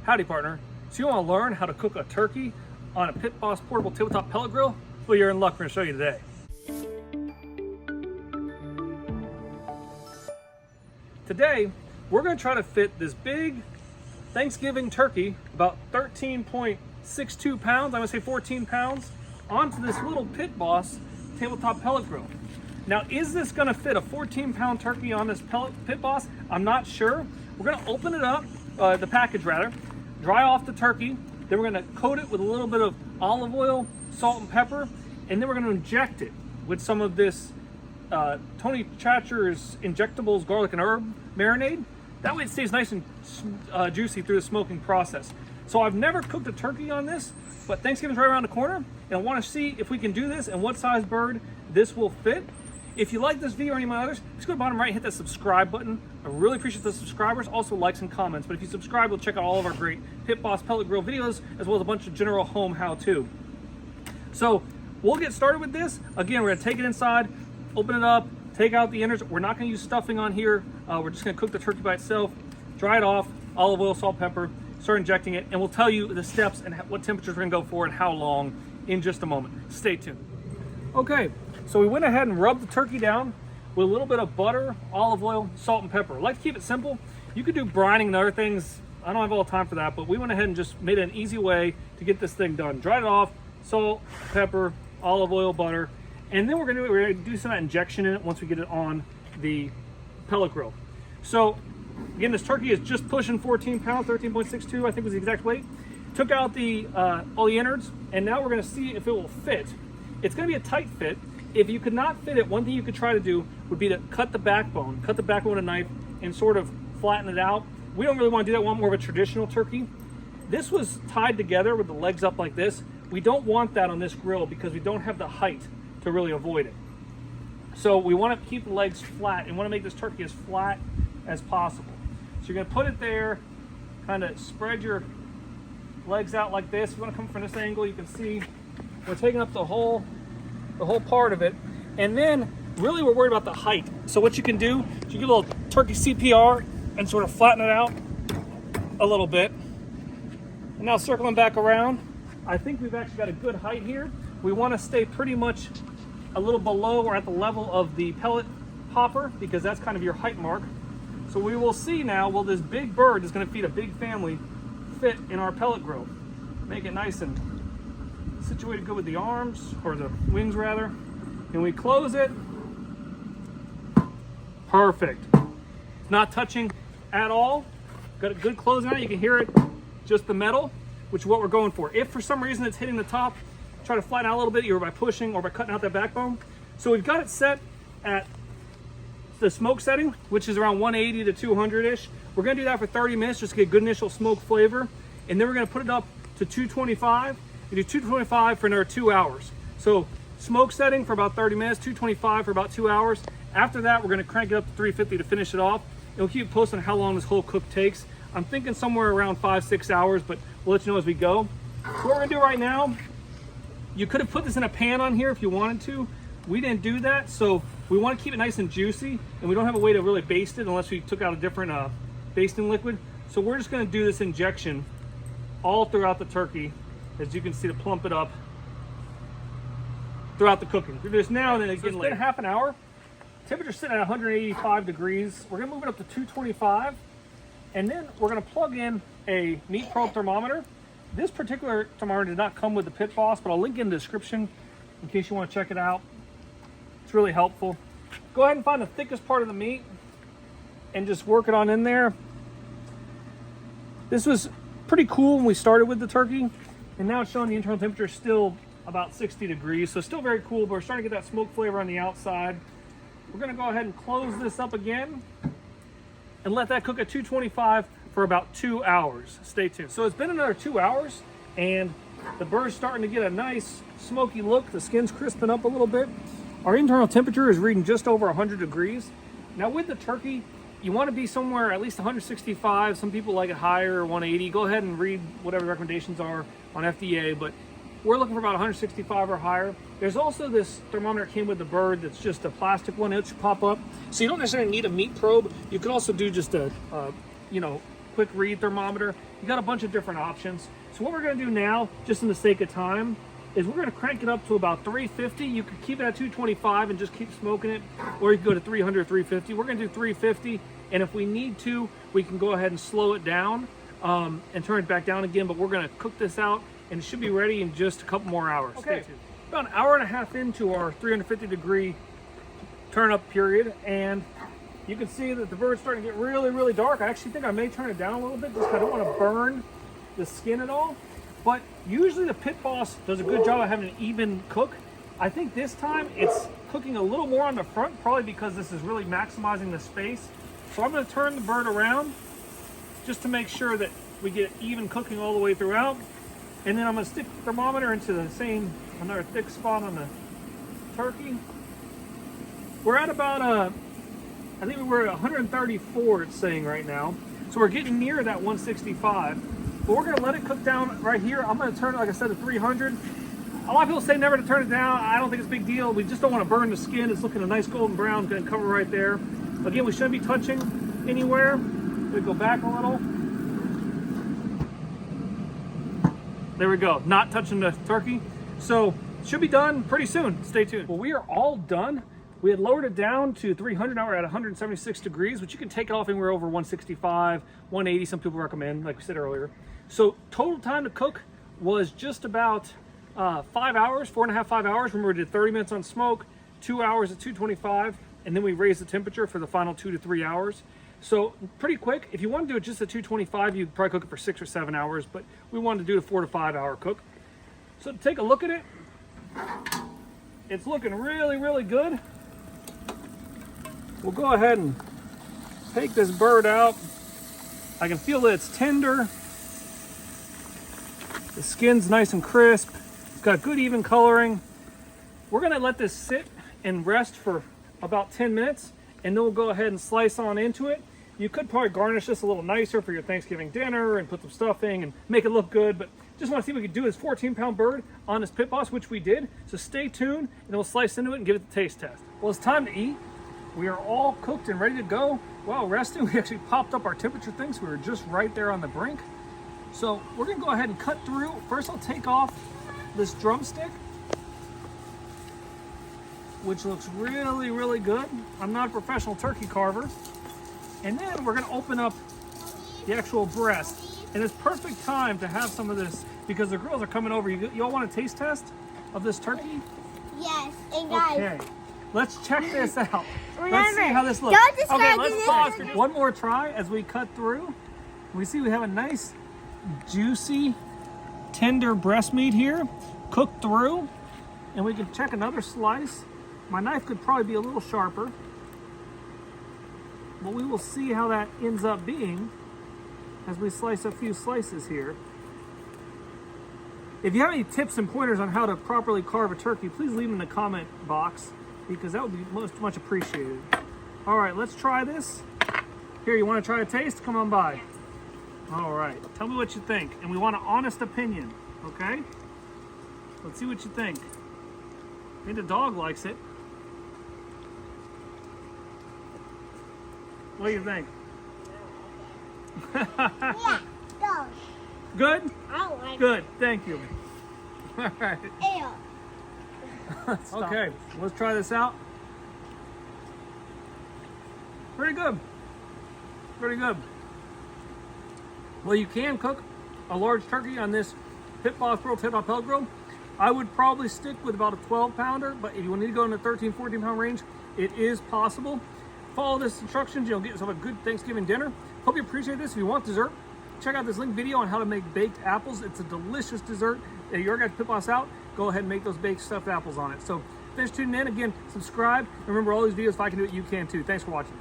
Howdy partner. So you want to learn how to cook a turkey on a Pit Boss portable tabletop pellet grill? Well, you're in luck. We're going to show you today. Today, we're going to try to fit this big Thanksgiving turkey, about 13.62 pounds, I'm going to say 14 pounds, onto this little Pit Boss tabletop pellet grill. Now, is this going to fit a 14-pound turkey on this Pit Boss? I'm not sure. We're going to open it up, the package rather, dry off the turkey, then we're going to coat it with a little bit of olive oil, salt and pepper, and then we're going to inject it with some of this Tony Chacher's Injectables garlic and herb marinade. That way it stays nice and juicy through the smoking process. So I've never cooked a turkey on this, but Thanksgiving's right around the corner, and I want to see if we can do this and what size bird this will fit. If you like this video or any of my others, just go to the bottom right and hit that subscribe button. I really appreciate the subscribers, also likes and comments. But if you subscribe, you'll check out all of our great Pit Boss pellet grill videos, as well as a bunch of general home how-to. So we'll get started with this. Again, we're gonna take it inside, open it up, take out the innards. We're not gonna use stuffing on here. We're just gonna cook the turkey by itself, dry it off, olive oil, salt, pepper, start injecting it, and we'll tell you the steps and what temperatures we're gonna go for and how long in just a moment. Stay tuned. Okay, so we went ahead and rubbed the turkey down with a little bit of butter, olive oil, salt, and pepper. I like to keep it simple. You could do brining and other things. I don't have all the time for that, but we went ahead and just made an easy way to get this thing done. Dried it off, salt, pepper, olive oil, butter, and then we're gonna do some injection in it once we get it on the pellet grill. So again, this turkey is just pushing 14 pounds, 13.62, I think was the exact weight. Took out the all the innards, and now we're gonna see if it will fit. It's gonna be a tight fit. If you could not fit it, one thing you could try to do would be to cut the backbone with a knife and sort of flatten it out. We don't really want to do that. We want more of a traditional turkey. This was tied together with the legs up like this. We don't want that on this grill because we don't have the height to really avoid it. So we want to keep the legs flat and want to make this turkey as flat as possible. So you're going to put it there, kind of spread your legs out like this. If you want to come from this angle, you can see we're taking up the whole part of it. And then really we're worried about the height. So what you can do is you give a little turkey CPR and sort of flatten it out a little bit. And now circling back around, I think we've actually got a good height here. We want to stay pretty much a little below or at the level of the pellet hopper because that's kind of your height mark. So we will see now, will this big bird is going to feed a big family fit in our pellet grill. Make it nice and situated good with the arms, or the wings rather. And we close it. Perfect. Not touching at all. Got a good closing on it. You can hear it, just the metal, which is what we're going for. If for some reason it's hitting the top, try to flatten out a little bit, either by pushing or by cutting out that backbone. So we've got it set at the smoke setting, which is around 180 to 200-ish. We're gonna do that for 30 minutes, just to get good initial smoke flavor. And then we're gonna put it up to 225. We do 225 for another 2 hours. So smoke setting for about 30 minutes, 225 for about 2 hours. After that, we're gonna crank it up to 350 to finish it off. And we'll keep posting how long this whole cook takes. I'm thinking somewhere around 5-6 hours, but we'll let you know as we go. So what we're gonna do right now, you could have put this in a pan on here if you wanted to. We didn't do that, so we wanna keep it nice and juicy, and we don't have a way to really baste it unless we took out a different basting liquid. So we're just gonna do this injection all throughout the turkey, as you can see, to plump it up throughout the cooking. We do this now and then again later. It's been half an hour. Temperature's sitting at 185 degrees. We're gonna move it up to 225, and then we're gonna plug in a meat probe thermometer. This particular thermometer did not come with the Pit Boss, but I'll link in the description in case you want to check it out. It's really helpful. Go ahead and find the thickest part of the meat and just work it on in there. This was pretty cool when we started with the turkey, and now it's showing the internal temperature still about 60 degrees, so still very cool, but we're starting to get that smoke flavor on the outside. We're gonna go ahead and close this up again and let that cook at 225 for about 2 hours. Stay tuned. So it's been another 2 hours, and the bird's starting to get a nice smoky look. The skin's crisping up a little bit. Our internal temperature is reading just over 100 degrees. Now with the turkey, you want to be somewhere at least 165. Some people like it higher, 180. Go ahead and read whatever the recommendations are on FDA, but we're looking for about 165 or higher. There's also this thermometer that came with the bird that's just a plastic one. It should pop up. So you don't necessarily need a meat probe. You could also do just a quick read thermometer. You got a bunch of different options. So what we're gonna do now, just in the sake of time, is we're gonna crank it up to about 350. You could keep it at 225 and just keep smoking it, or you can go to 300, 350. We're gonna do 350, and if we need to, we can go ahead and slow it down and turn it back down again, but we're gonna cook this out, and it should be ready in just a couple more hours. Okay, about an hour and a half into our 350 degree turn up period, and you can see that the bird's starting to get really, really dark. I actually think I may turn it down a little bit just because I don't want to burn the skin at all. But usually the Pit Boss does a good job of having an even cook. I think this time it's cooking a little more on the front, probably because this is really maximizing the space. So I'm going to turn the bird around just to make sure that we get even cooking all the way throughout. And then I'm going to stick the thermometer into the same, another thick spot on the turkey. We're at about I think we're at 134, it's saying right now. So we're getting near that 165. But we're gonna let it cook down right here. I'm gonna turn it, like I said, to 300. A lot of people say never to turn it down. I don't think it's a big deal. We just don't want to burn the skin. It's looking a nice golden brown, gonna cover right there. Again, we shouldn't be touching anywhere. We go back a little. There we go, not touching the turkey. So should be done pretty soon. Stay tuned. Well, we are all done. We had lowered it down to 300, now we're at 176 degrees, which you can take it off anywhere over 165, 180, some people recommend, like we said earlier. So total time to cook was just about 5 hours, 4.5, 5 hours. Remember, we did 30 minutes on smoke, 2 hours at 225, and then we raised the temperature for the final 2 to 3 hours. So pretty quick. If you want to do it just at 225, you'd probably cook it for 6 or 7 hours, but we wanted to do a 4 to 5 hour cook. So to take a look at it, it's looking really, really good. We'll go ahead and take this bird out. I can feel that it's tender. The skin's nice and crisp. It's got good even coloring. We're gonna let this sit and rest for about 10 minutes, and then we'll go ahead and slice on into it. You could probably garnish this a little nicer for your Thanksgiving dinner and put some stuffing and make it look good, but just want to see if we could do this 14-pound bird on this Pit Boss, which we did. So stay tuned, and we'll slice into it and give it the taste test. Well, it's time to eat. We are all cooked and ready to go. While resting, we actually popped up our temperature thing, so we were just right there on the brink. So we're gonna go ahead and cut through. First, I'll take off this drumstick, which looks really, really good. I'm not a professional turkey carver. And then we're gonna open up the actual breast. And it's perfect time to have some of this because the girls are coming over. You all want a taste test of this turkey? Yes, and guys. Okay, let's check this out. Remember, let's see how this looks. don't describe Okay, let's this. pause for one more try as we cut through. We see we have a nice, juicy, tender breast meat here, cooked through. And we can check another slice. My knife could probably be a little sharper, but we will see how that ends up being as we slice a few slices here. If you have any tips and pointers on how to properly carve a turkey, please leave them in the comment box because that would be much appreciated. All right, let's try this. Here, you want to try a taste? Come on by. All right, tell me what you think. And we want an honest opinion, okay? Let's see what you think. I think the dog likes it. What do you think? Yeah, go. Good? I don't like Good, thank you. All right. Ew. Okay, let's try this out. Pretty good. Pretty good. Well, you can cook a large turkey on this Pit Boss Pro Tabletop pellet grill. I would probably stick with about a 12-pounder, but if you need to go in the 13, 14-pound range, it is possible. Follow this instructions, you'll get yourself a good Thanksgiving dinner. Hope you appreciate this. If you want dessert, check out this link video on how to make baked apples. It's a delicious dessert. If you're going to Pit Boss out, go ahead and make those baked stuffed apples on it. So thanks for tuning in. Again, subscribe. Remember, all these videos, if I can do it, you can too. Thanks for watching.